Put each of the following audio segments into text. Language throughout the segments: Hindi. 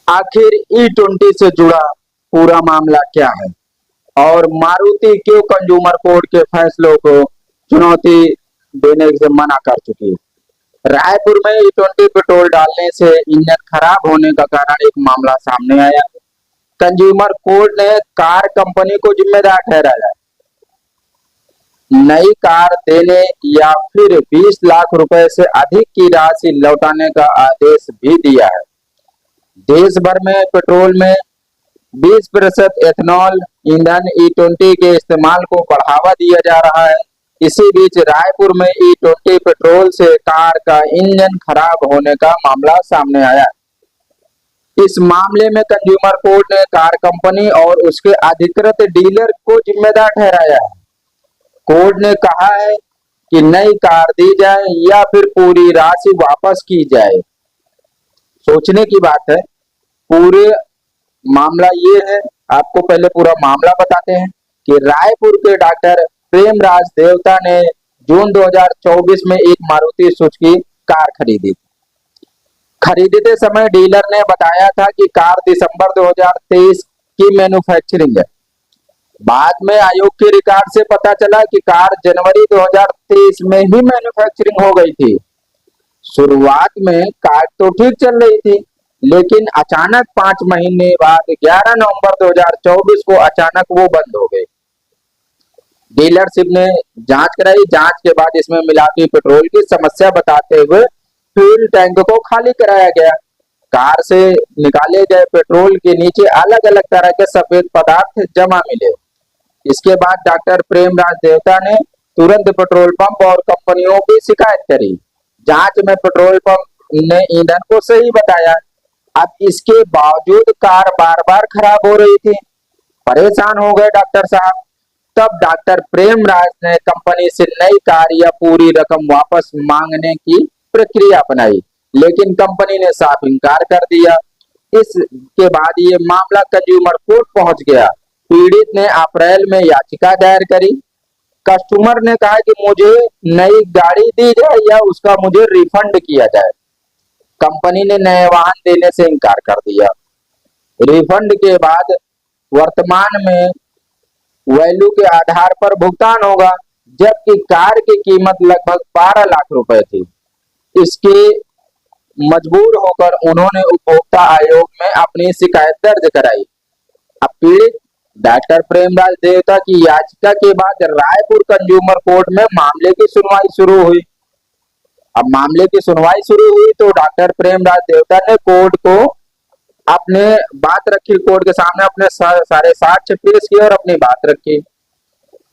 आखिर E20 से जुड़ा पूरा मामला क्या है और मारुति क्यों कंज्यूमर कोर्ट के फैसलों को चुनौती देने से मना कर चुकी है। रायपुर में E20 पेट्रोल डालने से इंजन खराब होने का कारण एक मामला सामने आया। कंज्यूमर कोर्ट ने कार कंपनी को जिम्मेदार ठहराया, नई कार देने या फिर 20 लाख रुपए से अधिक की राशि लौटाने का आदेश भी दिया है। देश भर में पेट्रोल में 20% एथेनॉल ईंधन E20 के इस्तेमाल को बढ़ावा दिया जा रहा है। इसी बीच रायपुर में E20 पेट्रोल से कार का इंजन खराब होने का मामला सामने आया। इस मामले में कंज्यूमर कोर्ट ने कार कंपनी और उसके अधिकृत डीलर को जिम्मेदार ठहराया है। कोर्ट ने कहा है कि नई कार दी जाए या फिर पूरी राशि वापस की जाए। सोचने की बात है। पूरे मामला ये है, आपको पहले पूरा मामला बताते हैं कि रायपुर के डॉक्टर प्रेमराज देवता ने जून 2024 में एक मारुति सुजुकी कार खरीदी। खरीदते समय डीलर ने बताया था कि कार दिसंबर 2023 की मैन्युफैक्चरिंग है। बाद में आयोग के रिकॉर्ड से पता चला कि कार जनवरी 2023 में ही मैन्युफैक्चरिंग हो गई थी। शुरुआत में कार तो ठीक चल रही थी, लेकिन अचानक 5 महीने बाद 11 नवंबर 2024 को अचानक वो बंद हो गई। डीलरशिप ने जांच कराई। जांच के बाद इसमें मिलावटी पेट्रोल की समस्या बताते हुए फ्यूल टैंक को खाली कराया गया। कार से निकाले गए पेट्रोल के नीचे अलग अलग तरह के सफेद पदार्थ जमा मिले। इसके बाद डॉक्टर प्रेमराज देवता ने तुरंत पेट्रोल पंप और कंपनियों की शिकायत करी। जांच में पेट्रोल पंप ने ईंधन को सही बताया। अब इसके बावजूद कार बार बार खराब हो रही थी। परेशान हो गए डॉक्टर साहब। तब डॉक्टर प्रेमराज ने कंपनी से नई कार या पूरी रकम वापस मांगने की प्रक्रिया अपनाई, लेकिन कंपनी ने साफ इनकार कर दिया। इसके बाद ये मामला कंज्यूमर कोर्ट पहुंच गया। पीड़ित ने अप्रैल में याचिका दायर करी। कस्टमर ने कहा कि मुझे नई गाड़ी दी जाए या उसका मुझे रिफंड किया जाए। कंपनी ने नए वाहन देने से इनकार कर दिया। रिफंड के बाद वर्तमान में वैल्यू के आधार पर भुगतान होगा, जबकि कार की कीमत लगभग 12 लाख रुपए थी। इसके मजबूर होकर उन्होंने उपभोक्ता आयोग में अपनी शिकायत दर्ज कराई। अब पीड़ित डॉक्टर प्रेमराज देवता की याचिका के बाद रायपुर कंज्यूमर कोर्ट में मामले की सुनवाई शुरू हुई। अब मामले की सुनवाई शुरू हुई तो डॉक्टर प्रेमराज देवता ने कोर्ट को अपने बात रखी। कोर्ट के सामने अपने सारे साक्ष्य पेश किए और अपनी बात रखी।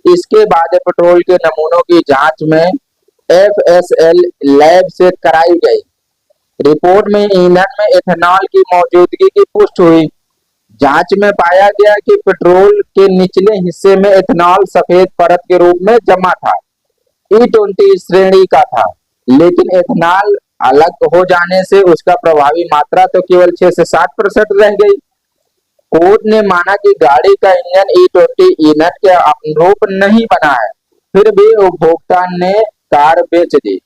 इसके बाद पेट्रोल के नमूनों की जांच में FSL लैब से कराई गई। रिपोर्ट में ईंधन में एथेनॉल की मौजूदगी की पुष्टि हुई। जांच में पाया गया कि पेट्रोल के निचले हिस्से में एथेनॉल सफेद परत के रूप में जमा था। E20 श्रेणी का था, लेकिन एथेनॉल अलग हो जाने से उसका प्रभावी मात्रा तो केवल 6 से 7% रह गई। कोर्ट ने माना कि गाड़ी का इंजन E20 ईंधन के अनुरूप नहीं बना है, फिर भी उपभोक्ता ने कार बेच दी।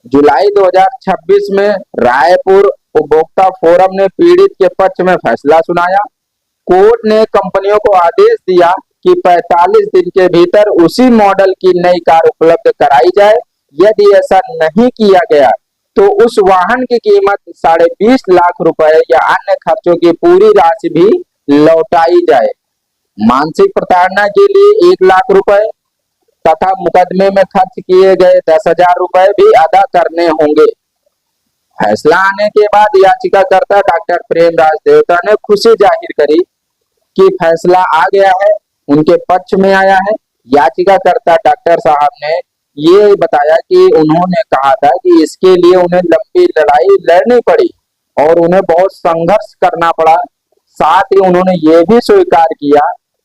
जुलाई 2026 में रायपुर उपभोक्ता फोरम ने पीड़ित के पक्ष में फैसला सुनाया। कोर्ट ने कंपनियों को आदेश दिया कि 45 दिन के भीतर उसी मॉडल की नई कार उपलब्ध कराई जाए। यदि ऐसा नहीं किया गया तो उस वाहन की कीमत 20.5 लाख रुपए या अन्य खर्चों की पूरी राशि भी लौटाई जाए। मानसिक प्रताड़ना के लिए 1 लाख रुपए तथा मुकदमे में खर्च किए गए 10,000 रुपए भी अदा करने होंगे। फैसला आने के बाद याचिकाकर्ता डॉक्टर प्रेमराज देवता ने खुशी जाहिर करी कि फैसला आ गया है, उनके पक्ष में आया है। याचिकाकर्ता डॉक्टर साहब ने ये बताया कि उन्होंने कहा था कि इसके लिए उन्हें लंबी लड़ाई लड़नी पड़ी और उन्हें बहुत संघर्ष करना पड़ा। साथ ही उन्होंने ये भी स्वीकार किया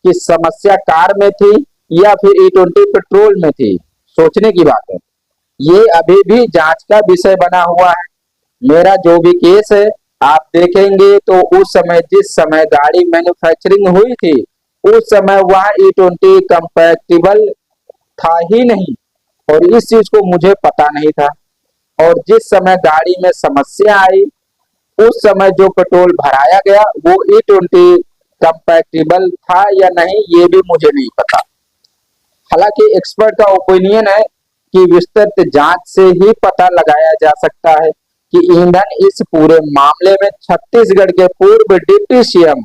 कि समस्या कार में थी या फिर E20 पेट्रोल में थी। सोचने की बात है। ये अभी भी जांच का विषय बना हुआ है। मेरा जो भी केस है आप देखेंगे तो उस समय जिस समय गाड़ी मैन्युफैक्चरिंग हुई थी उस समय वह E20 कंपैटिबल था ही नहीं और इस चीज को मुझे पता नहीं था। और जिस समय गाड़ी में समस्या आई उस समय जो पेट्रोल भराया गया वो E20 कंपैटिबल था या नहीं ये भी मुझे नहीं पता। हालांकि एक्सपर्ट का ओपिनियन है कि विस्तृत जांच से ही पता लगाया जा सकता है कि ईंधन इस पूरे मामले में छत्तीसगढ़ के पूर्व डिप्टी सीएम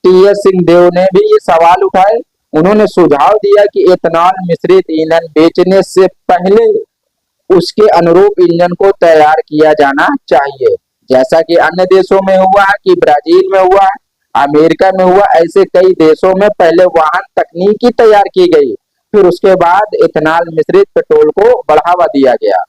टीएस सिंहदेव ने भी ये सवाल उठाए। उन्होंने सुझाव दिया कि एथेनॉल मिश्रित ईंधन बेचने से पहले उसके अनुरूप इंजन को तैयार किया जाना चाहिए, जैसा कि अन्य देशों में हुआ है, कि ब्राजील में हुआ है, अमेरिका में हुआ। ऐसे कई देशों में पहले वाहन तकनीकी तैयार की गई, फिर उसके बाद इथेनॉल मिश्रित पेट्रोल को बढ़ावा दिया गया।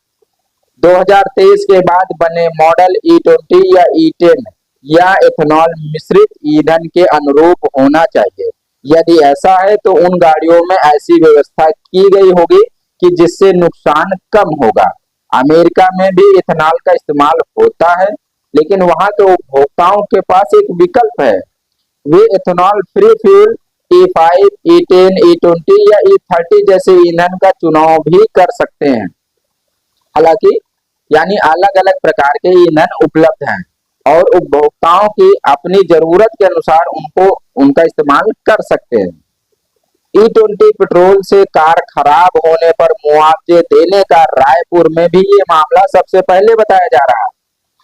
2023 के बाद बने मॉडल E20 या E10 या इथेनॉल मिश्रित ईंधन के अनुरूप होना चाहिए। यदि ऐसा है तो उन गाड़ियों में ऐसी व्यवस्था की गई होगी कि जिससे नुकसान कम होगा। अमेरिका में भी इथेनॉल का इस्तेमाल होता है, लेकिन वहां तो उपभोक्ताओं के पास एक विकल्प है। वे ethanol free fuel E5, E10, E20 या E30 जैसे ईंधन का चुनाव भी कर सकते हैं। हालांकि यानी अलग अलग प्रकार के ईंधन उपलब्ध हैं और उपभोक्ताओं की अपनी जरूरत के अनुसार उनका इस्तेमाल कर सकते हैं। E20 पेट्रोल से कार खराब होने पर मुआवजे देने का रायपुर में भी ये मामला सबसे पहले बताया जा रहा है।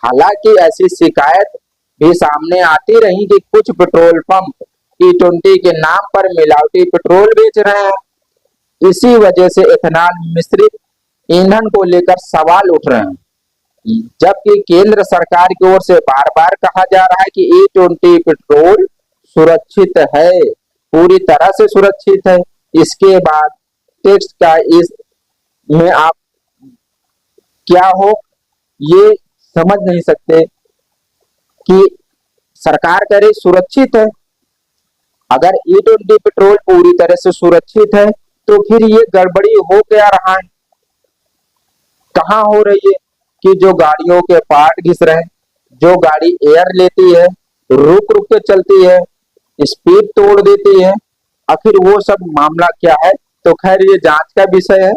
हालांकि ऐसी शिकायत भी सामने आती रही कि कुछ पेट्रोल पंप E20 के नाम पर मिलावटी पेट्रोल बेच रहे हैं। इसी वजह से इथेनॉल मिश्रित ईंधन को लेकर सवाल उठ रहे हैं, जबकि केंद्र सरकार की ओर से बार बार कहा जा रहा है कि E20 पेट्रोल सुरक्षित है, पूरी तरह से सुरक्षित है। इसके बाद टेक्स्ट का इस में आप क्या हो ये समझ नहीं सकते कि सरकार कह रही सुरक्षित है। अगर E20 पेट्रोल पूरी तरह से सुरक्षित है तो फिर ये गड़बड़ी हो क्या रहा है, कहाँ हो रही है कि जो गाड़ियों के पार्ट घिस रहे हैं, जो गाड़ी एयर लेती है, रुक रुक के चलती है, स्पीड तोड़ देती है, आखिर वो सब मामला क्या है। तो खैर ये जांच का विषय है।